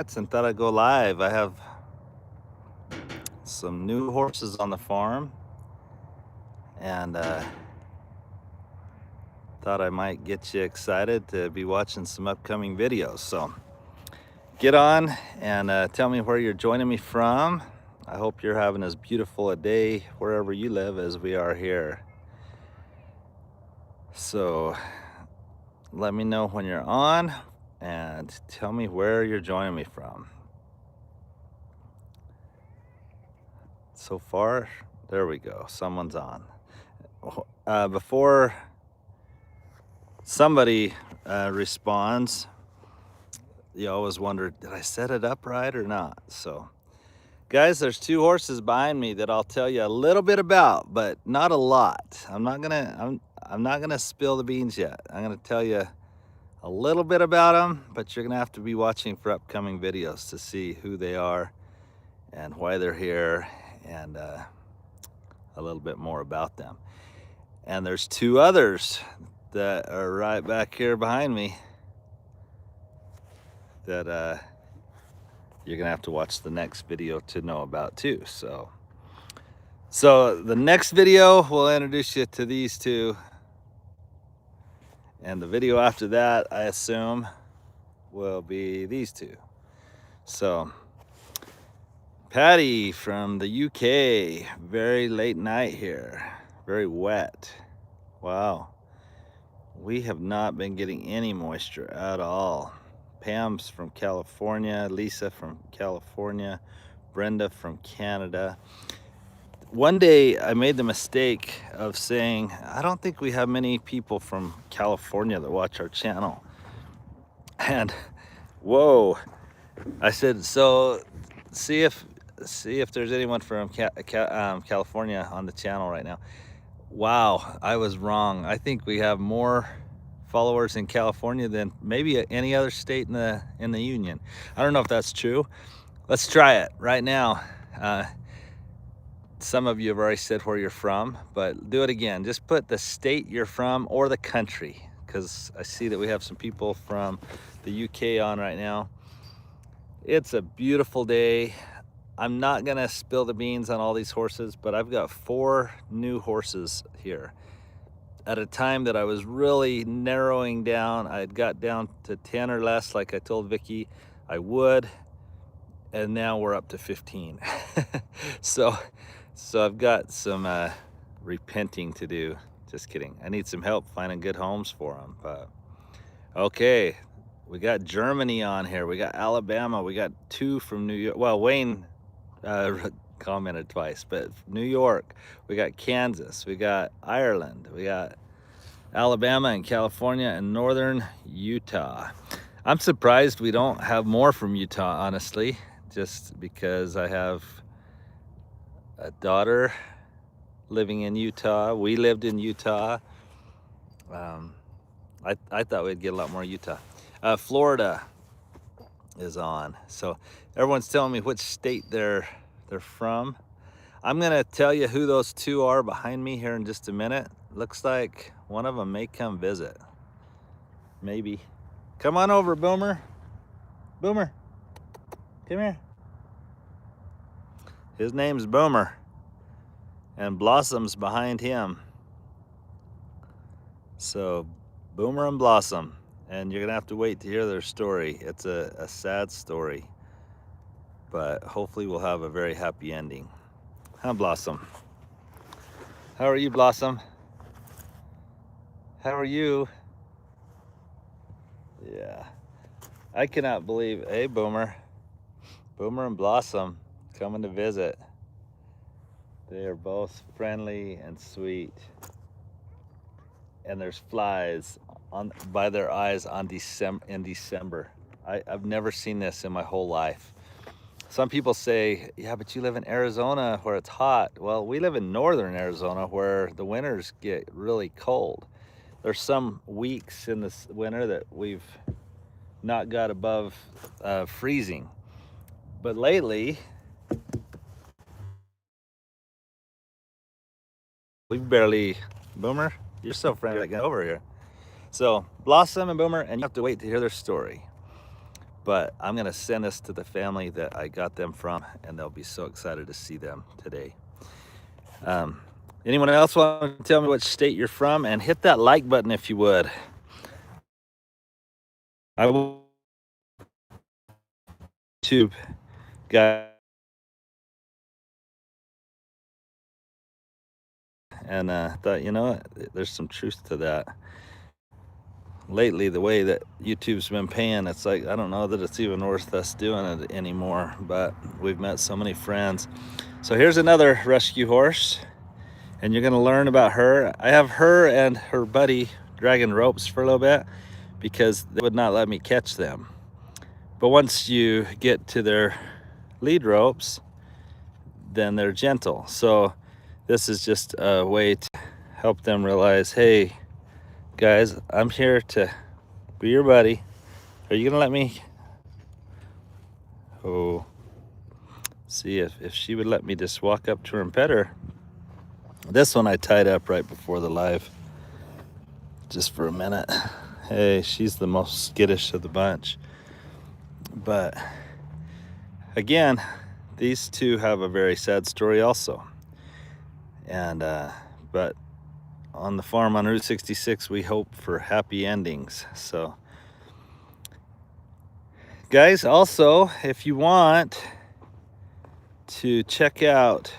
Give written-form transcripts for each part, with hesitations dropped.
And thought I'd go live. I have some new horses on the farm and thought I might get you excited to be watching some upcoming videos. So get on and tell me where you're joining me from. I hope you're having as beautiful a day wherever you live as we are here. So let me know when you're on and tell me where you're joining me from. So far, there we go. Someone's on. Before somebody responds, you always wonder, did I set it up right or not? So, guys, there's two horses behind me that I'll tell you a little bit about, but not a lot. I'm not gonna spill the beans yet. I'm gonna tell you a little bit about them, but you're gonna have to be watching for upcoming videos to see who they are and why they're here, and a little bit more about them. And there's two others that are right back here behind me that you're gonna have to watch the next video to know about too. So the next video will introduce you to these two, and the video after that, I assume, will be these two. So Patty from the UK, very late night here, very wet. Wow, we have not been getting any moisture at all. Pam's from California, Lisa from California, Brenda from Canada. One day I made the mistake of saying, I don't think we have many people from California that watch our channel. And whoa, I said, so see if there's anyone from California on the channel right now. Wow, I was wrong. I think we have more followers in California than maybe any other state in the union. I don't know if that's true. Let's try it right now. Some of you have already said where you're from, but do it again. Just put the state you're from or the country, because I see that we have some people from the UK on right now. It's a beautiful day. I'm not gonna spill the beans on all these horses, but I've got 4 new horses here. At a time that I was really narrowing down, I had got down to 10 or less, like I told Vicky I would, and now we're up to 15. So I've got some repenting to do. Just kidding. I need some help finding good homes for them. But okay, we got Germany on here. We got Alabama. We got 2 from New York. Well, Wayne commented twice, but New York. We got Kansas. We got Ireland. We got Alabama and California and northern Utah. I'm surprised we don't have more from Utah, honestly, just because I have a daughter living in Utah. We lived in Utah. I thought we'd get a lot more Utah. Florida is on. So everyone's telling me which state they're from. I'm gonna tell you who those 2 are behind me here in just a minute. Looks like one of them may come visit. Maybe. Come on over, Boomer. Boomer, come here. His name's Boomer, and Blossom's behind him. So Boomer and Blossom, and you're gonna have to wait to hear their story. It's a sad story, but hopefully we'll have a very happy ending. Huh, Blossom? How are you, Blossom? How are you? Yeah, I cannot believe, hey, Boomer and Blossom coming to visit. They are both friendly and sweet, and there's flies by their eyes in December. I've never seen this in my whole life. Some people say, yeah, but you live in Arizona where it's hot. Well, we live in northern Arizona where the winters get really cold. There's some weeks in this winter that we've not got above freezing. But lately, we've barely, Boomer, you're so friendly, get over here. So Blossom and Boomer, and you have to wait to hear their story. But I'm gonna send this to the family that I got them from, and they'll be so excited to see them today. Anyone else want to tell me which state you're from? And hit that like button if you would. I will YouTube guy, and thought, you know, there's some truth to that. Lately, the way that YouTube's been paying, it's like, I don't know that it's even worth us doing it anymore, but we've met so many friends. So here's another rescue horse, and you're gonna learn about her. I have her and her buddy dragging ropes for a little bit because they would not let me catch them. But once you get to their lead ropes, then they're gentle. So this is just a way to help them realize, hey, guys, I'm here to be your buddy. Are you gonna let me? Oh, see if she would let me just walk up to her and pet her. This one I tied up right before the live, just for a minute. Hey, she's the most skittish of the bunch. But again, these two have a very sad story also. And but on the farm on Route 66, we hope for happy endings. So guys, also, if you want to check out,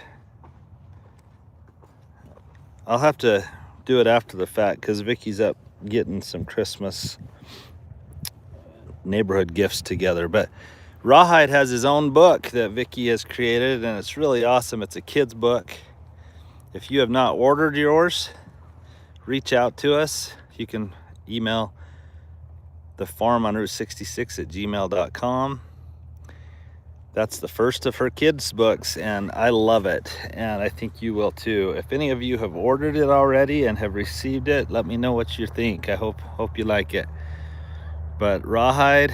I'll have to do it after the fact because Vicky's up getting some Christmas neighborhood gifts together. But Rawhide has his own book that Vicky has created, and it's really awesome. It's a kid's book. If you have not ordered yours, reach out to us. You can email thefarmonroute66@gmail.com. That's the first of her kids' books, and I love it, and I think you will too. If any of you have ordered it already and have received it, let me know what you think. I hope you like it. But Rawhide,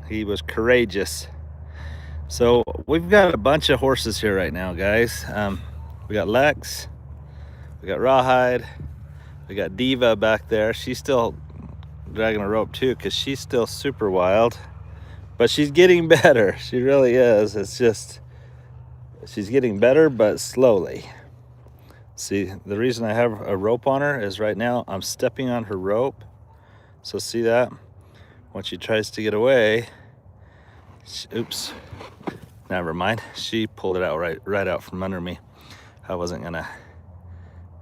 he was courageous. So we've got a bunch of horses here right now, guys. We got Lex, we got Rawhide, we got Diva back there. She's still dragging a rope too because she's still super wild, but she's getting better. She really is. It's just she's getting better, but slowly. See, the reason I have a rope on her is right now I'm stepping on her rope. So see that? When she tries to get away, oops, never mind. She pulled it out right out from under me. I wasn't gonna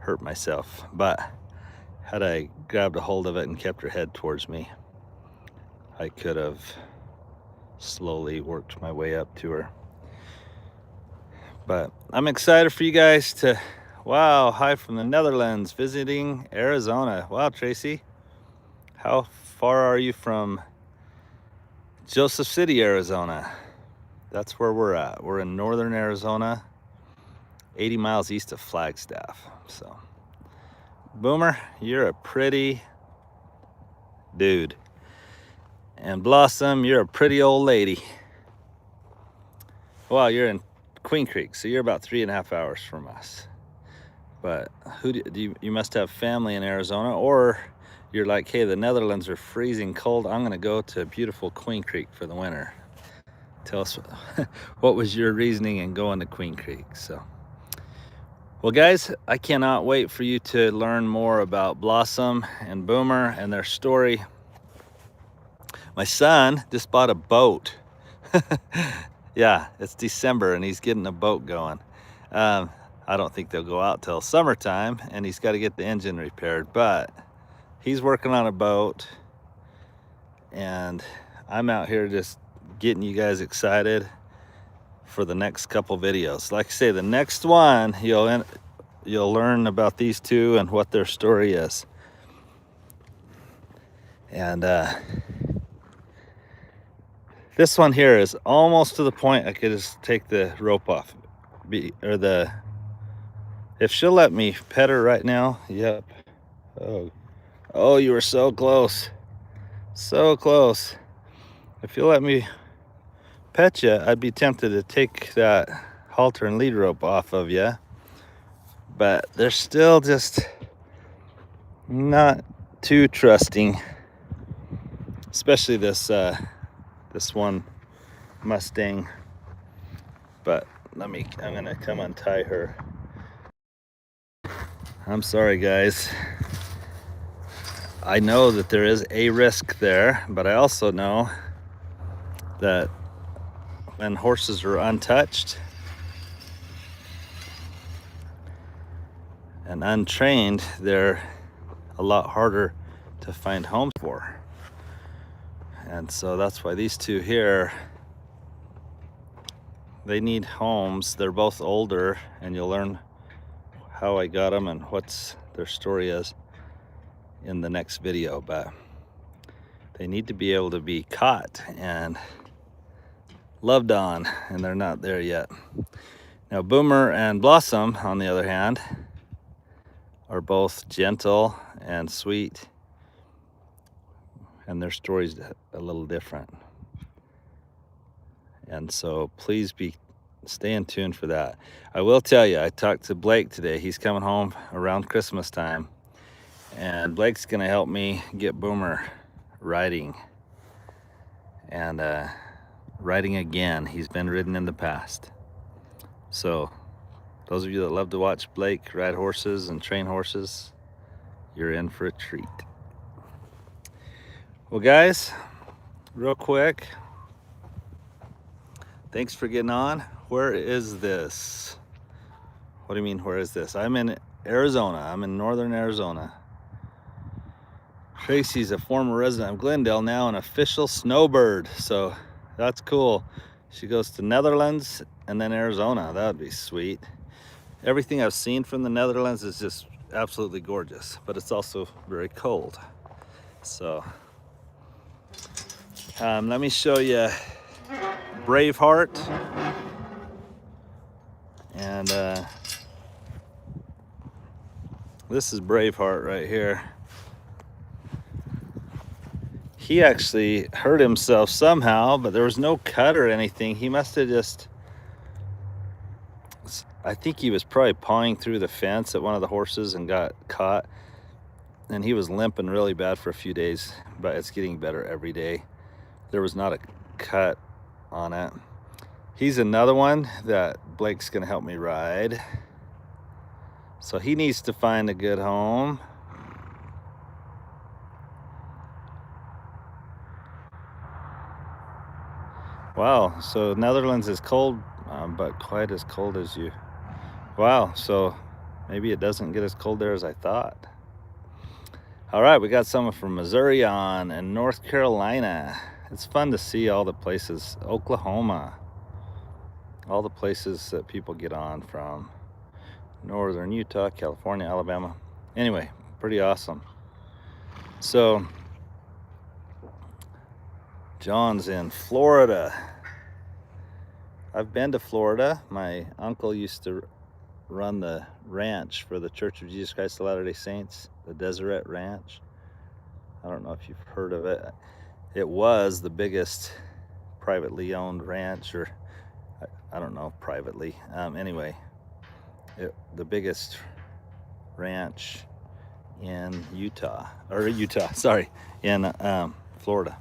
hurt myself, but had I grabbed a hold of it and kept her head towards me, I could have slowly worked my way up to her. But I'm excited for you guys to, wow, hi from the Netherlands, visiting Arizona. Wow, Tracy, how far are you from Joseph City, Arizona? That's where we're at. We're in northern Arizona, 80 miles east of Flagstaff. So Boomer, you're a pretty dude. And Blossom, you're a pretty old lady. Well, you're in Queen Creek, so you're about 3.5 hours from us. But who do you must have family in Arizona, or you're like, hey, the Netherlands are freezing cold. I'm gonna go to beautiful Queen Creek for the winter. Tell us what was your reasoning in going to Queen Creek. So, well, guys, I cannot wait for you to learn more about Blossom and Boomer and their story. My son just bought a boat. Yeah, it's December and he's getting a boat going. I don't think they'll go out till summertime, and he's got to get the engine repaired, but he's working on a boat, and I'm out here just getting you guys excited for the next couple videos. Like I say, the next one, you'll learn about these two and what their story is. And this one here is almost to the point I could just take the rope off. If she'll let me pet her right now. Yep. Oh, you were so close. So close. If you'll let me pet you, I'd be tempted to take that halter and lead rope off of you. But they're still just not too trusting. especially this one Mustang. But I'm gonna come untie her. I'm sorry, guys. I know that there is a risk there, but I also know that when horses are untouched and untrained, they're a lot harder to find homes for. And so that's why these two here, they need homes. They're both older, and you'll learn how I got them and what's their story is in the next video. But they need to be able to be caught and loved on, and they're not there yet. Now Boomer and Blossom, on the other hand, are both gentle and sweet, and their story's a little different. And so please stay in tune for that. I will tell you, I talked to Blake today. He's coming home around Christmas time, and Blake's gonna help me get Boomer riding, and riding again. He's been ridden in the past. So those of you that love to watch Blake ride horses and train horses, you're in for a treat. Well, guys, real quick, thanks for getting on. Where is this? What do you mean, where is this? I'm in Arizona. I'm in northern Arizona. Tracy's a former resident of Glendale, now an official snowbird. So that's cool. She goes to Netherlands and then Arizona. That would be sweet. Everything I've seen from the Netherlands is just absolutely gorgeous, but it's also very cold. So let me show you Braveheart. And this is Braveheart right here. He actually hurt himself somehow, but there was no cut or anything. He must have just, I think he was probably pawing through the fence at one of the horses and got caught. And he was limping really bad for a few days, but it's getting better every day. There was not a cut on it. He's another one that Blake's gonna help me ride. So he needs to find a good home. Wow, so Netherlands is cold, but quite as cold as you. Wow, so maybe it doesn't get as cold there as I thought. All right, we got someone from Missouri on, and North Carolina. It's fun to see all the places. Oklahoma, all the places that people get on from. Northern Utah, California, Alabama. Anyway, pretty awesome. So John's in Florida. I've been to Florida. My uncle used to run the ranch for the Church of Jesus Christ of Latter-day Saints, the Deseret Ranch. I don't know if you've heard of it. It was the biggest privately owned ranch, or I don't know, privately. Anyway, the biggest ranch in in Florida.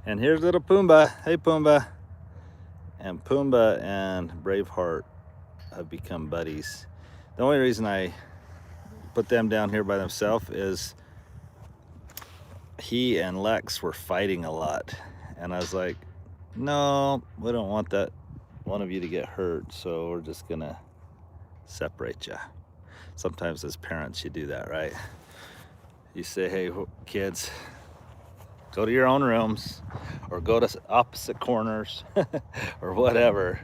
And here's little Pumbaa. Hey, Pumbaa. And Pumbaa and Braveheart have become buddies. The only reason I put them down here by themselves is he and Lex were fighting a lot. And I was like, no, we don't want that one of you to get hurt, so we're just gonna separate you. Sometimes as parents you do that, right? You say, hey kids, go to your own rooms, or go to opposite corners, or whatever.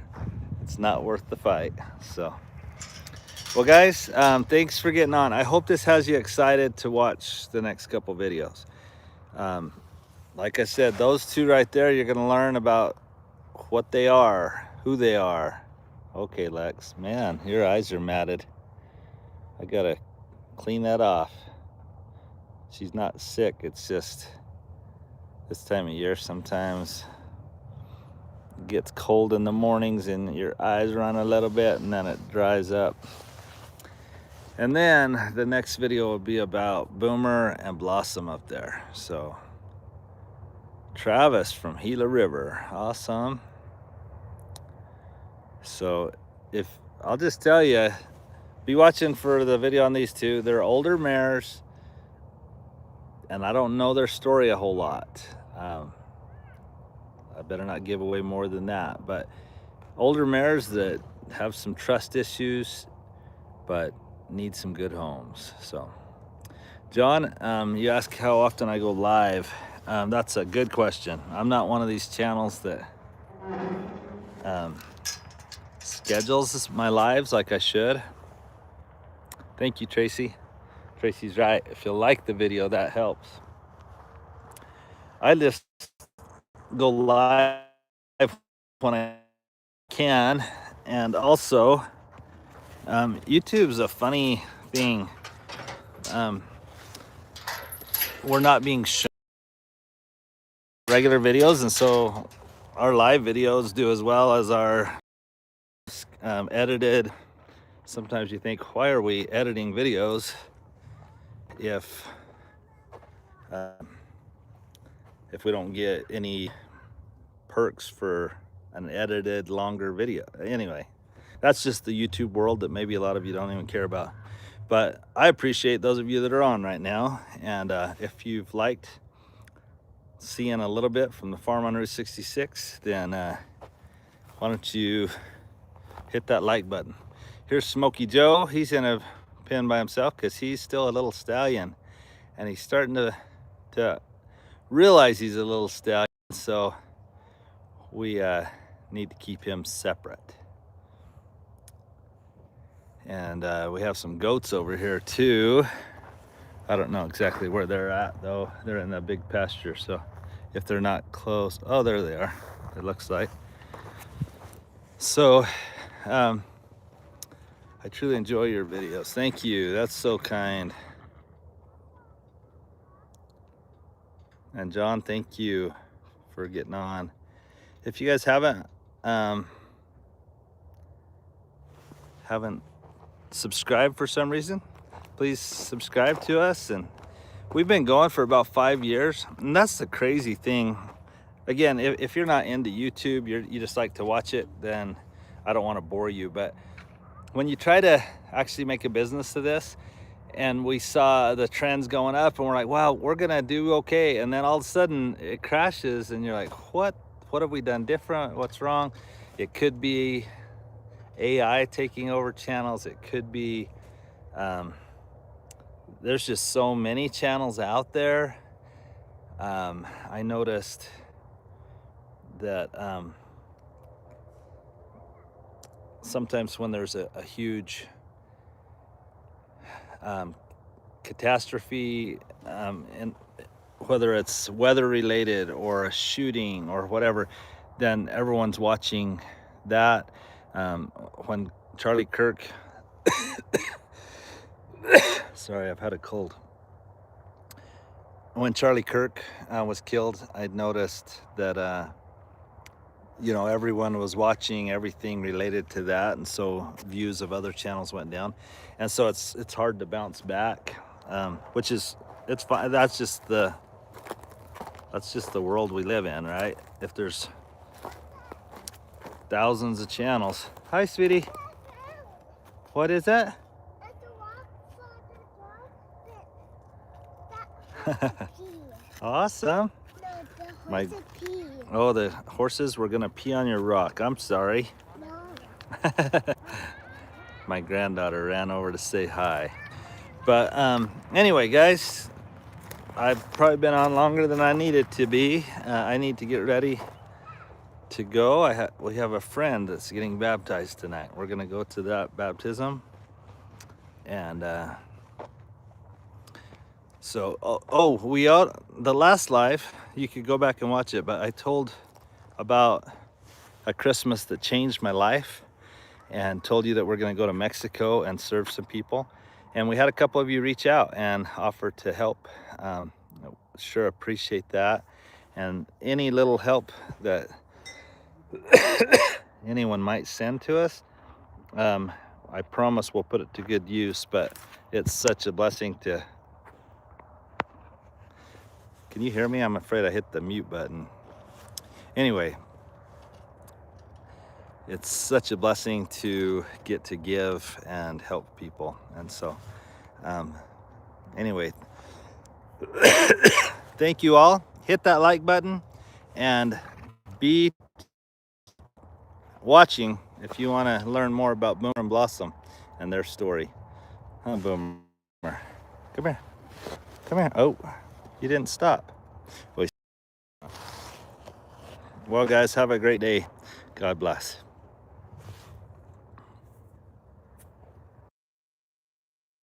It's not worth the fight. So, well guys, thanks for getting on. I hope this has you excited to watch the next couple videos. Like I said, those two right there, you're gonna learn about what they are, who they are. Okay, Lex, man, your eyes are matted. I gotta clean that off. She's not sick, it's just this time of year sometimes it gets cold in the mornings and your eyes run a little bit and then it dries up. And then the next video will be about Boomer and Blossom up there. So Travis from Gila River. Awesome. So if I'll just tell you, be watching for the video on these two. They're older mares, and I don't know their story a whole lot. I better not give away more than that, but older mares that have some trust issues, but need some good homes. So John, you ask how often I go live. That's a good question. I'm not one of these channels that schedules my lives like I should. Thank you, Tracy. Tracy's right. If you like the video, that helps. I just go live when I can, and also YouTube's a funny thing. We're not being shown regular videos, and so our live videos do as well as our edited. Sometimes you think, why are we editing videos if we don't get any perks for an edited longer video? Anyway, that's just the YouTube world that maybe a lot of you don't even care about. But I appreciate those of you that are on right now, and if you've liked seeing a little bit from the farm on Route 66, then why don't you hit that like button. Here's Smokey Joe. He's in a pen by himself because he's still a little stallion, and he's starting to realize he's a little stallion, so we need to keep him separate. And we have some goats over here too. I don't know exactly where they're at though. They're in that big pasture, so if they're not close, oh, there they are, it looks like. So I truly enjoy your videos. Thank you, that's so kind. And John, thank you for getting on. If you guys haven't subscribed for some reason, please subscribe to us. And we've been going for about 5 years, and that's the crazy thing. Again, if you're not into YouTube, you just like to watch it, then I don't want to bore you. But when you try to actually make a business of this, and we saw the trends going up, and we're like, wow, we're gonna do okay, and then all of a sudden it crashes, and you're like, what have we done different? What's wrong? It could be AI taking over channels. It could be there's just so many channels out there. I noticed that sometimes when there's a huge catastrophe, and whether it's weather related or a shooting or whatever, then everyone's watching that. When Charlie Kirk sorry, I've had a cold. When Charlie Kirk was killed, I noticed that you know, everyone was watching everything related to that, and so views of other channels went down, and so it's hard to bounce back, which is, it's fine. That's just the world we live in, right? If there's thousands of channels. Hi, sweetie. What is that? Awesome. My oh, the horses were gonna pee on your rock. I'm sorry. No. My granddaughter ran over to say hi. But anyway, guys, I've probably been on longer than I needed to be. I need to get ready to go. We have a friend that's getting baptized tonight. We're gonna go to that baptism, and so the last live, you could go back and watch it, but I told about a Christmas that changed my life, and told you that we're gonna go to Mexico and serve some people. And we had a couple of you reach out and offer to help. Sure appreciate that. And any little help that anyone might send to us, I promise we'll put it to good use. But it's such a blessing Can you hear me? I'm afraid I hit the mute button. Anyway, it's such a blessing to get to give and help people. And so, anyway, thank you all. Hit that like button and be watching if you want to learn more about Boomer and Blossom and their story. Huh, Boomer? Come here. Come here. Oh, you didn't stop. Well, guys, have a great day. God bless.